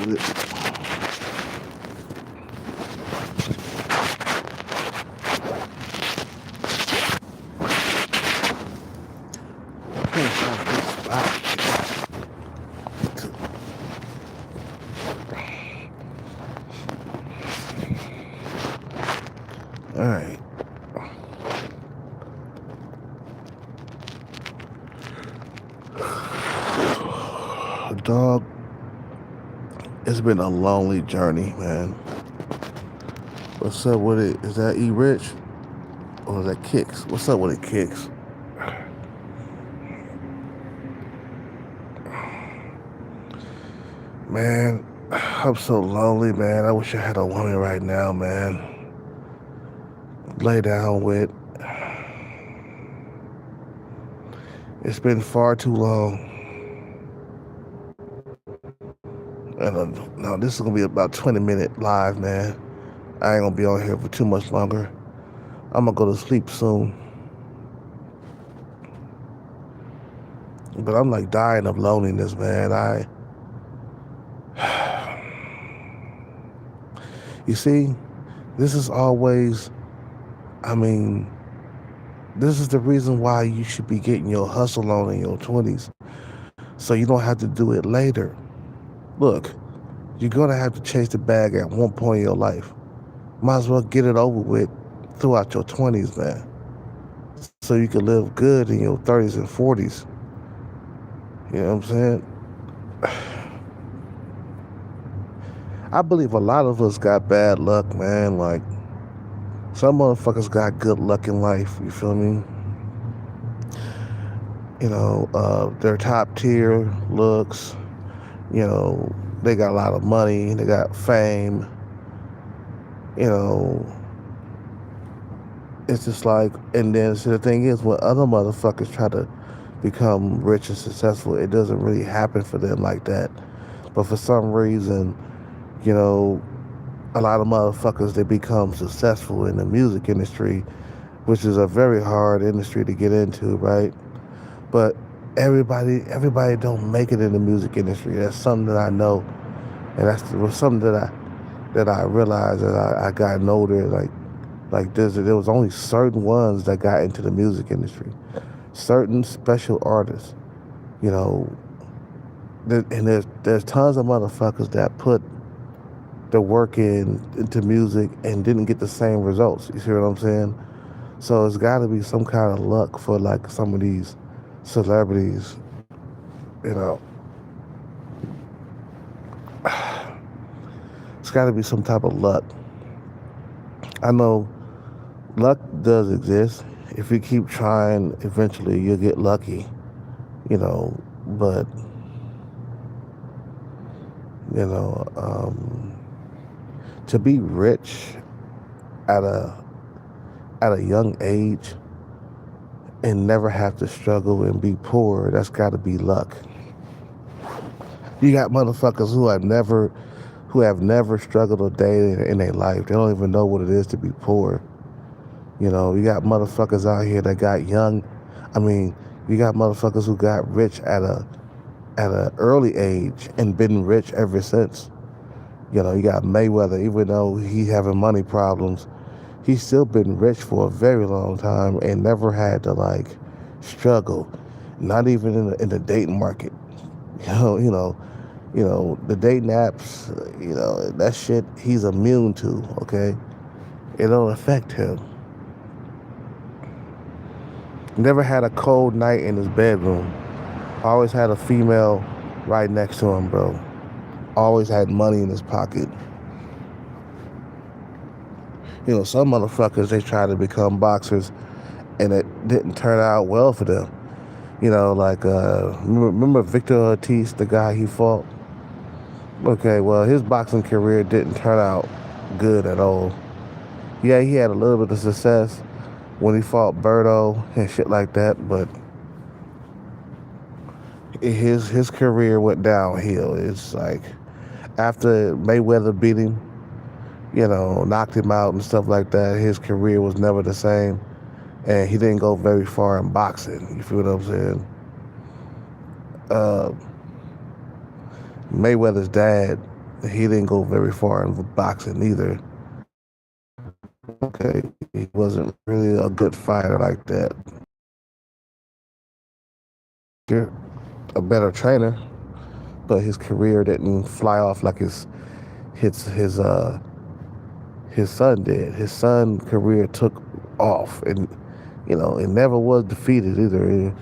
with it. Can't find this spot. All right. Dog, it's been a lonely journey, man. What's up with it? Is that E Rich? Or is that Kicks? What's up with it, Kicks? Man, I'm so lonely, man. I wish I had a woman right now, man. Lay down with. It's been far too long. And no, this is gonna be about 20-minute live, man. I ain't gonna be on here for too much longer. I'm gonna go to sleep soon. But I'm like dying of loneliness, man. You see, this is always, I mean, this is the reason why you should be getting your hustle on in your 20s. So you don't have to do it later. Look, you're gonna have to chase the bag at one point in your life. Might as well get it over with throughout your 20s, man. So you can live good in your 30s and 40s. You know what I'm saying? I believe a lot of us got bad luck, man. Like, some motherfuckers got good luck in life, you feel me? You know, they're top tier looks, you know, they got a lot of money, they got fame, you know. It's just like, and then see, the thing is, when other motherfuckers try to become rich and successful, it doesn't really happen for them like that. But for some reason, you know, a lot of motherfuckers, they become successful in the music industry, which is a very hard industry to get into, right? But everybody don't make it in the music industry. That's something that I know, and that's something that I realized as I gotten older. Like there was only certain ones that got into the music industry, certain special artists, you know. And there's tons of motherfuckers that put the work into music and didn't get the same results. You see what I'm saying? So it's got to be some kind of luck for like some of these celebrities, you know. It's got to be some type of luck. I know luck does exist. If you keep trying, eventually you'll get lucky, you know. But you know, to be rich at a young age and never have to struggle and be poor, that's got to be luck. You got motherfuckers who have never struggled a day in their life. They don't even know what it is to be poor. You know, you got motherfuckers out here that got young. I mean, you got motherfuckers who got rich at a early age and been rich ever since. You know, you got Mayweather, even though he having money problems, he's still been rich for a very long time and never had to like struggle, not even in the dating market. You know, the dating apps, you know, that shit he's immune to, okay? It don't affect him. Never had a cold night in his bedroom. Always had a female right next to him, bro. Always had money in his pocket. You know, some motherfuckers, they try to become boxers and it didn't turn out well for them. You know, like, remember Victor Ortiz, the guy he fought? Okay, well, his boxing career didn't turn out good at all. Yeah, he had a little bit of success when he fought Berto and shit like that, but his career went downhill. It's like after Mayweather beat him, you know, knocked him out and stuff like that, his career was never the same, and he didn't go very far in boxing. You feel what I'm saying? Uh, Mayweather's dad, he didn't go very far in boxing either. Okay, he wasn't really a good fighter like that. You're a better trainer, but his career didn't fly off like his son did. His son career took off, and it never was defeated either.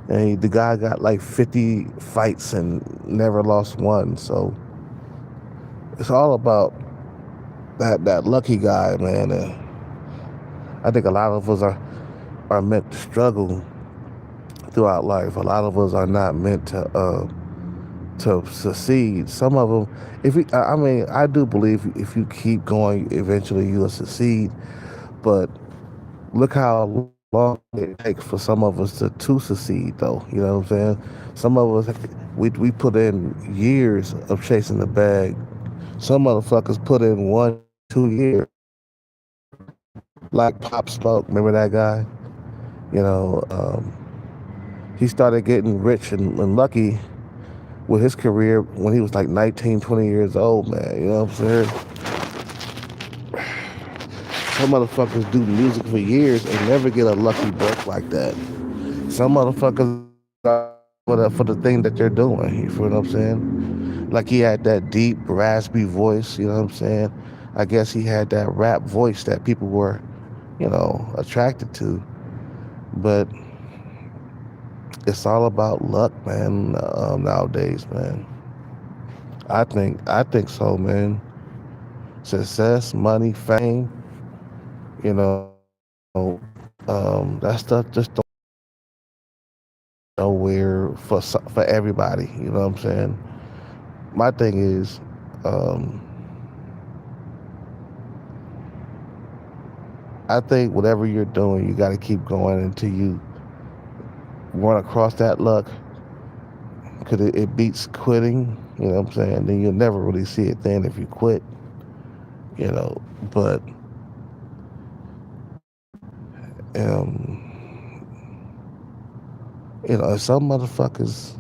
The guy got like 50 fights and never lost one. So it's all about that lucky guy, man. I think a lot of us are meant to struggle throughout life. A lot of us are not meant to succeed. Some of them, I mean, I do believe if you keep going, eventually you'll succeed. But look how long it takes for some of us to succeed, though. You know what I'm saying? Some of us, we put in years of chasing the bag. Some motherfuckers put in 1, 2 years. Like Pop Smoke, remember that guy? You know, he started getting rich and lucky with his career when he was like 19, 20 years old, man. You know what I'm saying? Some motherfuckers do music for years and never get a lucky break like that. Some motherfuckers are for the thing that they're doing. You feel what I'm saying? Like he had that deep, raspy voice. You know what I'm saying? I guess he had that rap voice that people were, attracted to. But it's all about luck, man. Nowadays, man. I think so, man. Success, money, fame. You know, that stuff just don't go nowhere for everybody. You know what I'm saying? My thing is, um, I think whatever you're doing, you got to keep going until you run across that luck, because it beats quitting. You know what I'm saying? Then you'll never really see it then if you quit. You know, but some motherfuckers,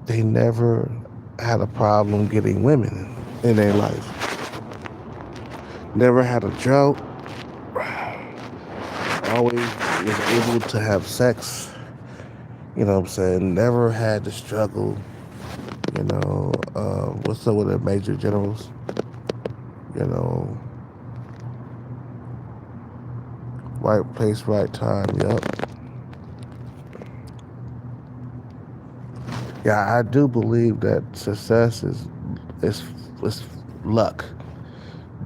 they never had a problem getting women in their life. Never had a drought. Always was able to have sex. You know what I'm saying? Never had to struggle. What's up with the major generals? You know, right place, right time. Yep. Yeah, I do believe that success is luck,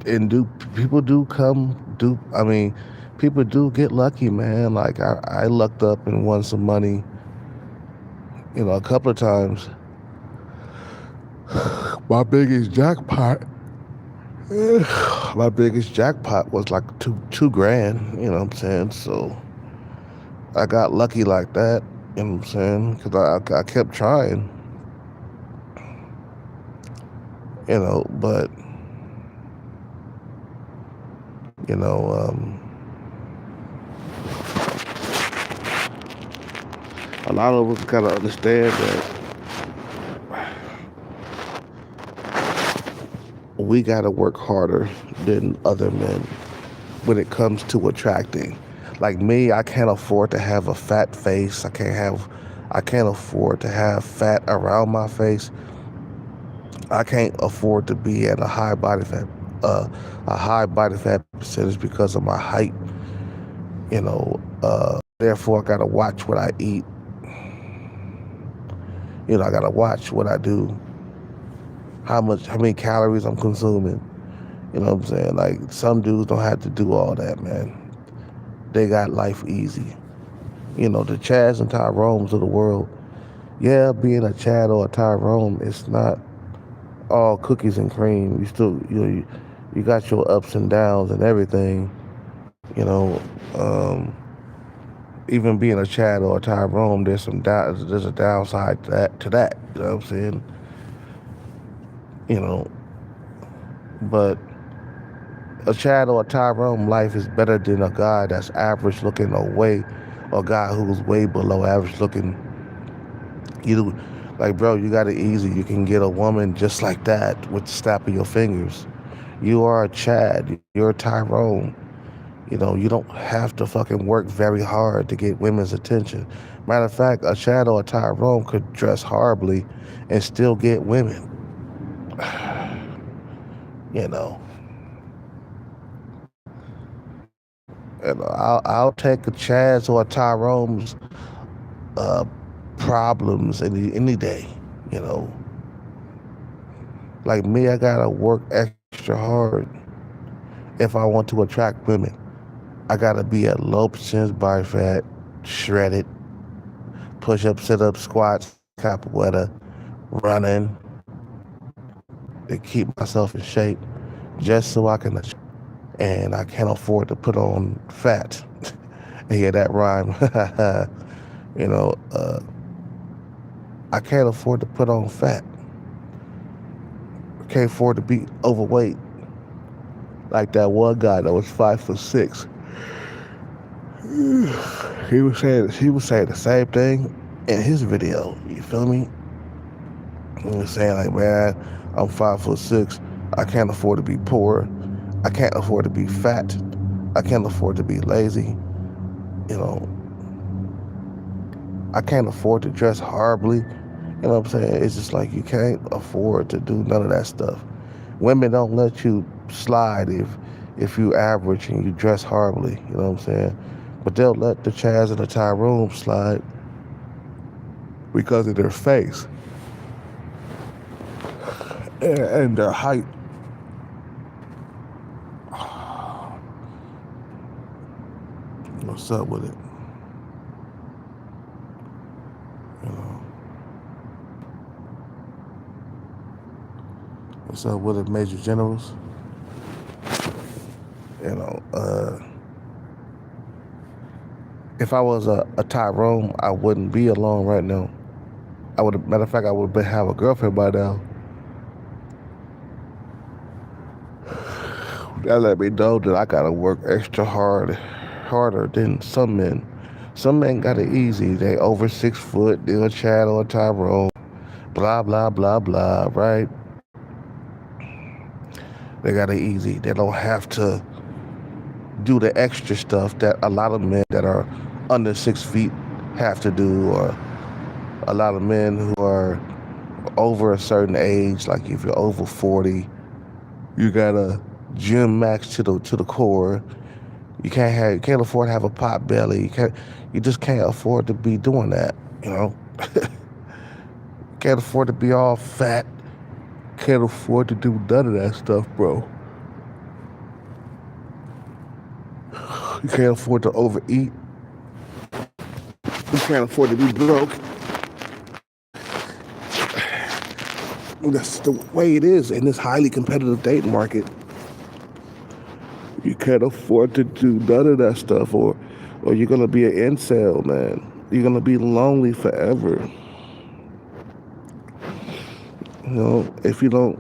and do people do come do? I mean, people do get lucky, man. Like I lucked up and won some money, a couple of times. My biggest jackpot, my biggest jackpot was like two grand. You know what I'm saying? So I got lucky like that. You know what I'm saying? Because I kept trying. But you know, a lot of us gotta understand that we gotta work harder than other men when it comes to attracting. Like me, I can't afford to have a fat face. I can't afford to have fat around my face. I can't afford to be at a high body fat percentage because of my height. Therefore, I gotta watch what I eat. I gotta watch what I do, how many calories I'm consuming. You know what I'm saying? Like some dudes don't have to do all that, man. They got life easy. The Chads and Tyrones of the world. Yeah, being a Chad or a Tyrone, it's not all cookies and cream. You still you got your ups and downs and everything. You know, um, Even being a Chad or a Tyrone, there's a downside to that. You know what I'm saying? You know, but a Chad or a Tyrone life is better than a guy that's average looking or a guy who's way below average looking. You Like, bro, you got it easy. You can get a woman just like that with the snap of your fingers. You are a Chad. You're a Tyrone. You know, you don't have to fucking work very hard to get women's attention. Matter of fact, a Chad or a Tyrone could dress horribly and still get women. You know, and I'll take a Chad's or a Tyrone's uh, problems any day. You know, like me, I gotta work extra hard if I want to attract women. I gotta be at low percentage body fat, shredded, push up, sit up, squats, capoeira, running to keep myself in shape just so I can. And I can't afford to put on fat. Yeah, that rhyme. you know, uh, I can't afford to put on fat. I can't afford to be overweight like that one guy that was 5'6". He was saying the same thing in his video. You feel me? He was saying like, man, I'm 5'6". I can't afford to be poor. I can't afford to be fat. I can't afford to be lazy. You know, I can't afford to dress horribly. You know what I'm saying? It's just like you can't afford to do none of that stuff. Women don't let you slide if you average and you dress horribly. You know what I'm saying? But they'll let the Chaz and the Tyrone slide because of their face and their height. What's up with it? You know, what's up with it, Major Generals? You know, if I was a Tyrone, I wouldn't be alone right now. Matter of fact, I would have a girlfriend by now. That let me know that I gotta work extra harder than some men. Some men got it easy. They over 6 foot, they're a Chad or a Tyrone, blah blah blah blah, right? They got it easy. They don't have to do the extra stuff that a lot of men that are under 6 feet have to do, or a lot of men who are over a certain age, like if you're over 40, you gotta gym max to the core. You can't afford to have a pot belly. You just can't afford to be doing that, you know? Can't afford to be all fat. Can't afford to do none of that stuff, bro. You can't afford to overeat. You can't afford to be broke. That's the way it is in this highly competitive dating market. You can't afford to do none of that stuff, or you're gonna be an incel, man. You're gonna be lonely forever. You know, if you don't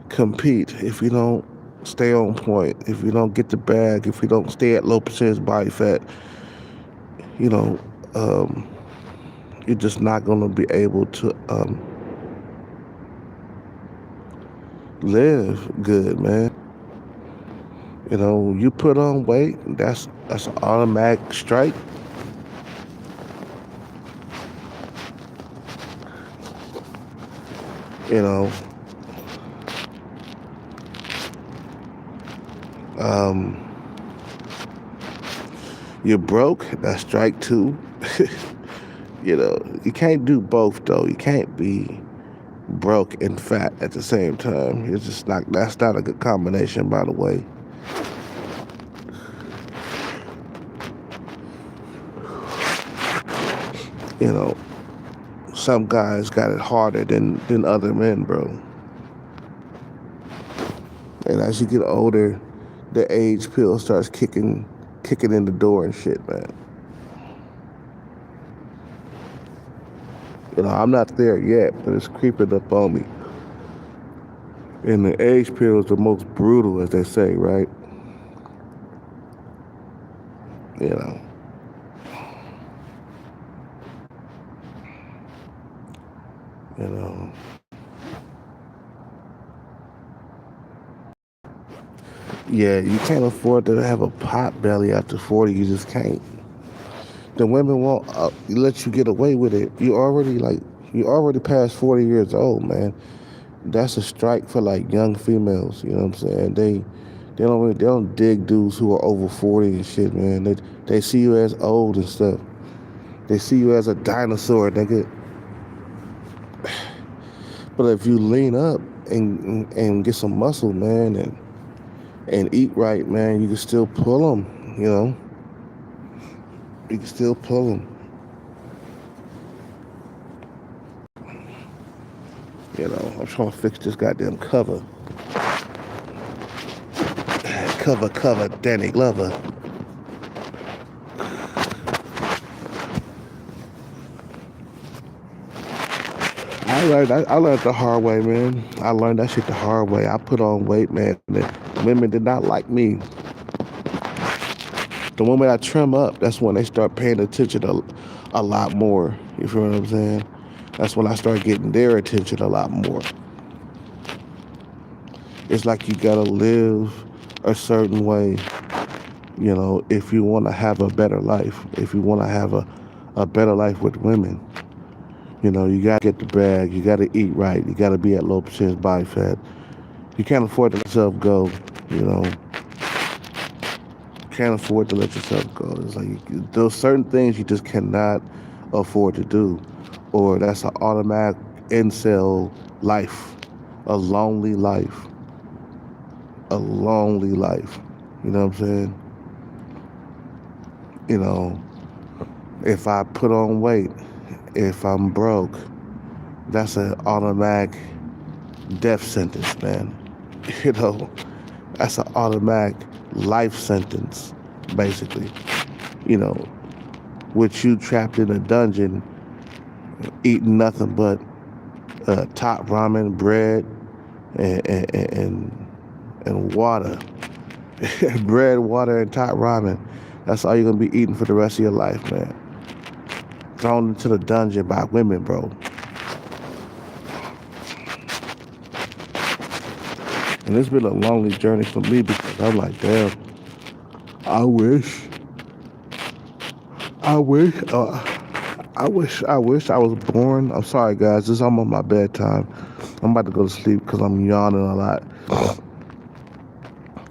compete, if you don't stay on point, if you don't get the bag, if you don't stay at low percentage body fat, you know, you're just not gonna be able to live good, man. You know, you put on weight, that's an automatic strike. You know, um, you're broke, that's strike two. You know, you can't do both though. You can't be broke and fat at the same time. It's just not. That's not a good combination, by the way. You know, some guys got it harder than other men, bro. And as you get older, the age pill starts kicking in the door and shit, man. You know, I'm not there yet, but it's creeping up on me. And the age pill is the most brutal, as they say, right? You know. You know, yeah, you can't afford to have a pot belly after 40. You just can't. The women won't let you get away with it. You already past 40 years old, man. That's a strike for like young females. You know what I'm saying? They don't dig dudes who are over 40 and shit, man. They see you as old and stuff. They see you as a dinosaur, nigga. But if you lean up and get some muscle, man, and eat right, man, you can still pull them. You know, you can still pull them. You know, I'm trying to fix this goddamn cover. Cover, Danny Glover. I learned the hard way, man. I learned that shit the hard way. I put on weight, man. The women did not like me. The moment I trim up, that's when they start paying attention a lot more. You feel what I'm saying? That's when I start getting their attention a lot more. It's like you gotta live a certain way, you know, if you want to have a better life, if you want to have a better life with women. You know, you gotta get the bag, you gotta eat right, you gotta be at low percentage body fat. You can't afford to let yourself go, you know. Can't afford to let yourself go. It's like those certain things you just cannot afford to do, or that's an automatic incel life, a lonely life, a lonely life. You know what I'm saying? You know, if I put on weight, if I'm broke, that's an automatic death sentence, man. You know, that's an automatic life sentence, basically. You know, with you trapped in a dungeon, eating nothing but top ramen, bread, and water. Bread, water, and top ramen. That's all you're gonna be eating for the rest of your life, man. Thrown into the dungeon by women, bro. And it's been a lonely journey for me because I'm like, damn, I wish, I wish, I wish I was born. I'm sorry, guys. This is almost my bedtime. I'm about to go to sleep because I'm yawning a lot.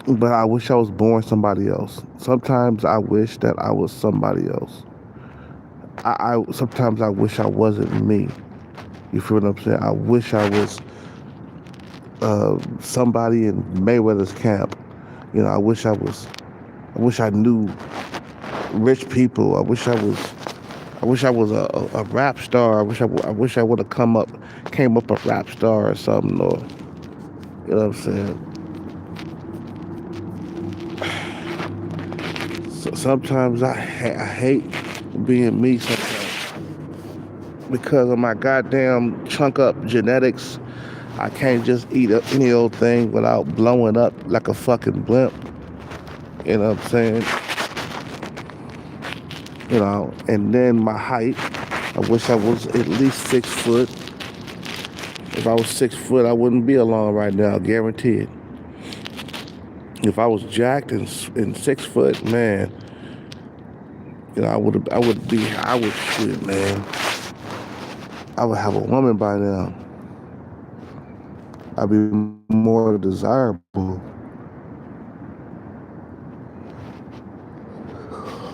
But I wish I was born somebody else. Sometimes I wish that I was somebody else. I sometimes I wish I wasn't me. You feel what I'm saying? I wish I was somebody in Mayweather's camp. You know, I wish I was. I wish I knew rich people. I wish I was. I wish I was a rap star. I wish I would have came up a rap star or something. Or you know what I'm saying? So sometimes I hate being me sometimes because of my goddamn chunk up genetics. I can't just eat any old thing without blowing up like a fucking blimp. You know what I'm saying? You know, and then my height. I wish I was at least 6 foot. If I was 6 foot, I wouldn't be alone right now, guaranteed. If I was jacked and 6 foot, man, you know, I would shit, man. I would have a woman by now. I'd be more desirable.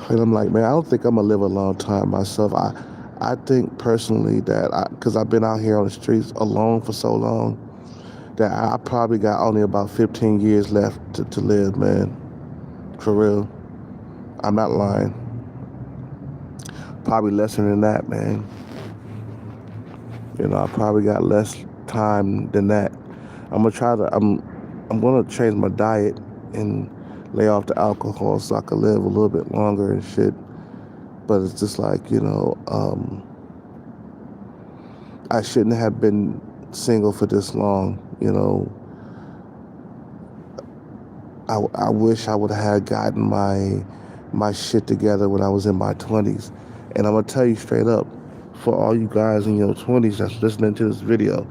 And I'm like, man, I don't think I'm gonna live a long time myself. I think personally that because I've been out here on the streets alone for so long, that I probably got only about 15 years left to live, man. For real. I'm not lying. Probably less than that, man. You know, I probably got less time than that. I'm gonna change my diet and lay off the alcohol so I can live a little bit longer and shit. But it's just like, you know, I shouldn't have been single for this long, you know. I wish I would have had gotten my shit together when I was in my 20s. And I'm gonna tell you straight up, For all you guys in your 20s that's listening to this video,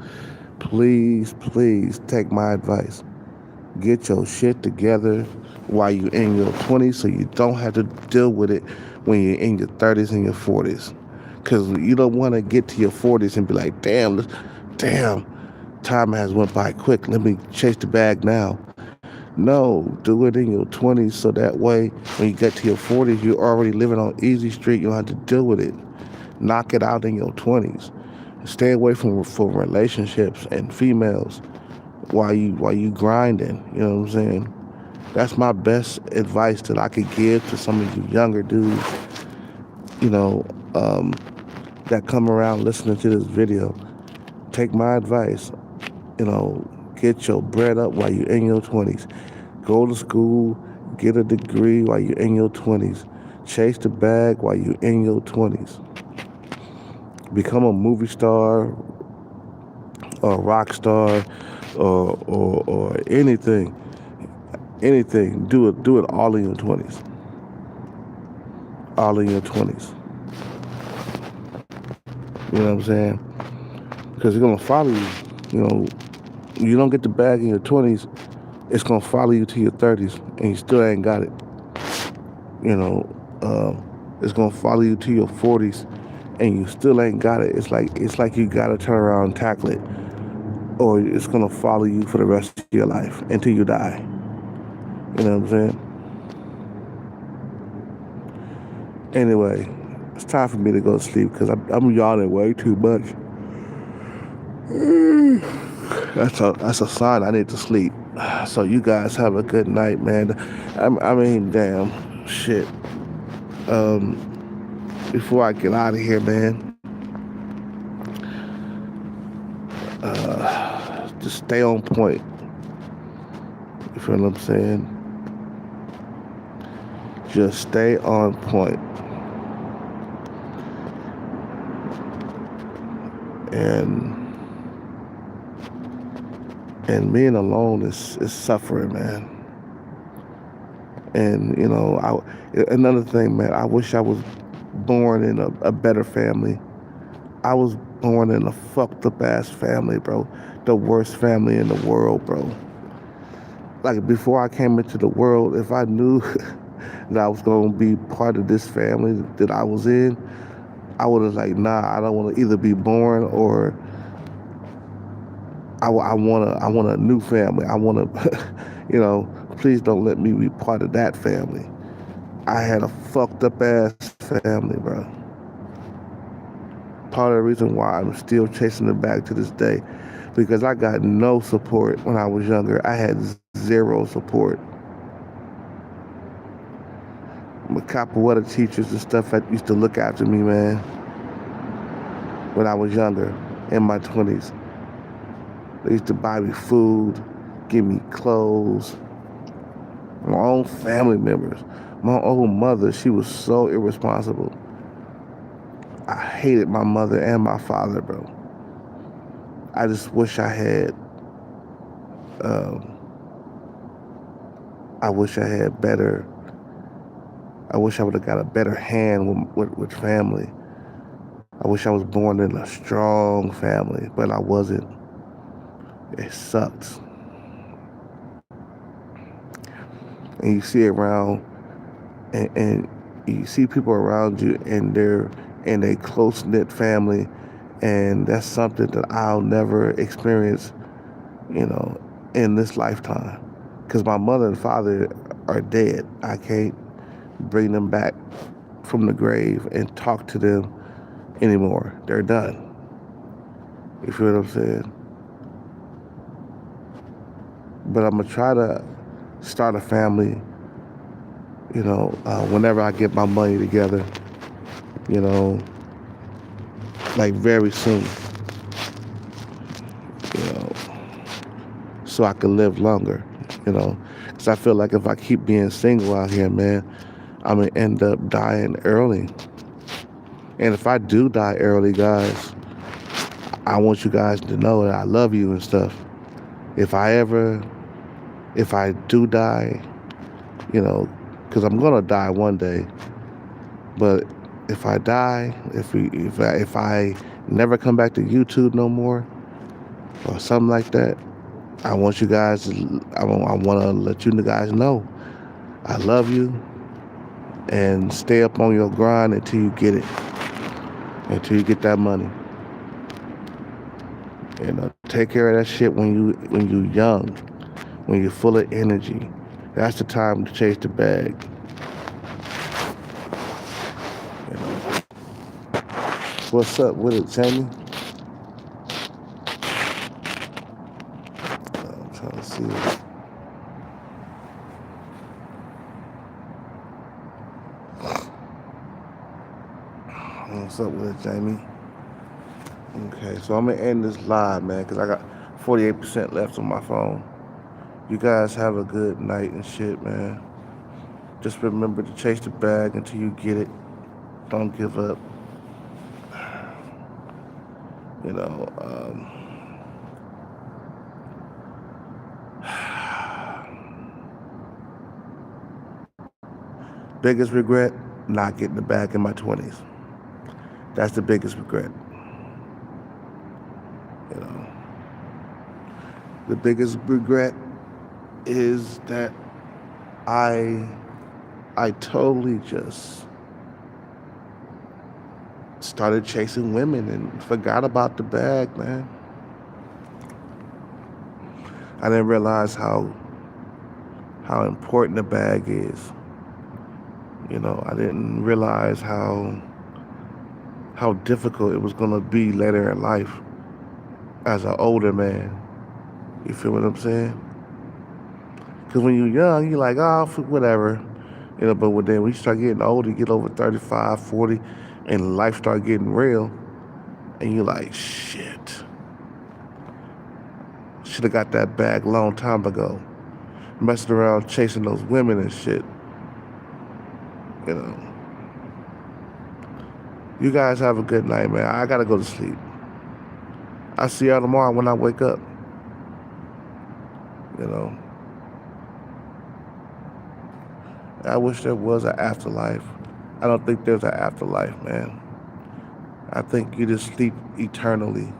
please, please take my advice. Get your shit together while you're in your 20s so you don't have to deal with it when you're in your 30s and your 40s. Because you don't want to get to your 40s and be like, damn, time has went by quick. Let me chase the bag now. No, do it in your 20s so that way when you get to your 40s, you're already living on easy street. You don't have to deal with it. Knock it out in your 20s. Stay away from relationships and females while you grinding. You know what I'm saying? That's my best advice that I could give to some of you younger dudes, you know, that come around listening to this video. Take my advice, you know, get your bread up while you're in your 20s. Go to school, get a degree while you're in your 20s. Chase the bag while you're in your 20s. Become a movie star or a rock star or anything. Anything. Do it all in your 20s. All in your 20s. You know what I'm saying? Because it's going to follow you. You know, you don't get the bag in your 20s, it's going to follow you to your 30s, and you still ain't got it. You know, it's going to follow you to your 40s, and you still ain't got it. It's like you got to turn around and tackle it, or it's going to follow you for the rest of your life until you die. You know what I'm saying? Anyway, it's time for me to go to sleep because I'm yawning way too much. That's a sign I need to sleep. So you guys have a good night, man. I mean, damn, shit. Before I get out of here, man, just stay on point. You feel what I'm saying? Just stay on point. And being alone is suffering, man. And you know, another thing, man, I wish I was born in a better family. I was born in a fucked up ass family, bro. The worst family in the world, bro. Like before I came into the world, if I knew that I was gonna be part of this family that I was in, I would have like, nah, I don't want to either be born or I want a new family. I want to, you know, please don't let me be part of that family. I had a fucked up ass family, bro. Part of the reason why I'm still chasing it back to this day, because I got no support when I was younger. I had zero support. My capoeira teachers and stuff that used to look after me, man, when I was younger, in my 20s. They used to buy me food, give me clothes. My own family members. My own mother, she was so irresponsible. I hated my mother and my father, bro. I just wish I had, I wish I had better, I wish I would have got a better hand with family. I wish I was born in a strong family, but I wasn't. It sucks. And you see around, and you see people around you, and they're in a close-knit family, and that's something that I'll never experience, you know, in this lifetime. Because my mother and father are dead. I can't bring them back from the grave and talk to them anymore. They're done. You feel what I'm saying? But I'm going to try to start a family, you know, whenever I get my money together, you know, like very soon, you know, so I can live longer, you know, because I feel like if I keep being single out here, man, I'm going to end up dying early. And if I do die early, guys, I want you guys to know that I love you and stuff. If I do die, you know, because I'm going to die one day, but if I die, if I never come back to YouTube no more or something like that, I want you guys. I want to let you guys know I love you, and stay up on your grind until you get it, until you get that money. Take care of that shit when you young, when you're full of energy. That's the time to chase the bag. You know. What's up with it, Jamie? I'm trying to see it. What's up with it, Jamie? Okay, so I'm gonna end this live, man, because I got 48% left on my phone. You guys have a good night and shit, man. Just remember to chase the bag until you get it. Don't give up. You know, biggest regret, not getting the bag in my 20s. That's the biggest regret. You know, the biggest regret is that I totally just started chasing women and forgot about the bag, man. I didn't realize how important the bag is. You know, I didn't realize how difficult it was gonna be later in life as an older man. You feel what I'm saying? Because when you're young, you're like, oh, whatever. You know, but then when you start getting older, you get over 35, 40, and life start getting real, and you're like, shit. Should have got that bag a long time ago. Messing around chasing those women and shit. You know. You guys have a good night, man. I gotta go to sleep. I'll see y'all tomorrow when I wake up. You know. I wish there was an afterlife. I don't think there's an afterlife, man. I think you just sleep eternally.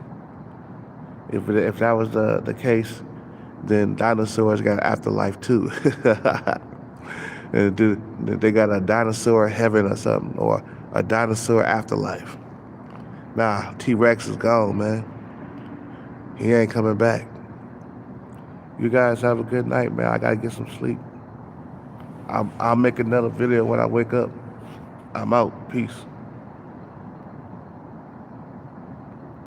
If that was the case, then dinosaurs got an afterlife too. And they got a dinosaur heaven or something, or a dinosaur afterlife. Nah, T-Rex is gone, man. He ain't coming back. You guys have a good night, man. I gotta get some sleep. I'll make another video when I wake up. I'm out. Peace.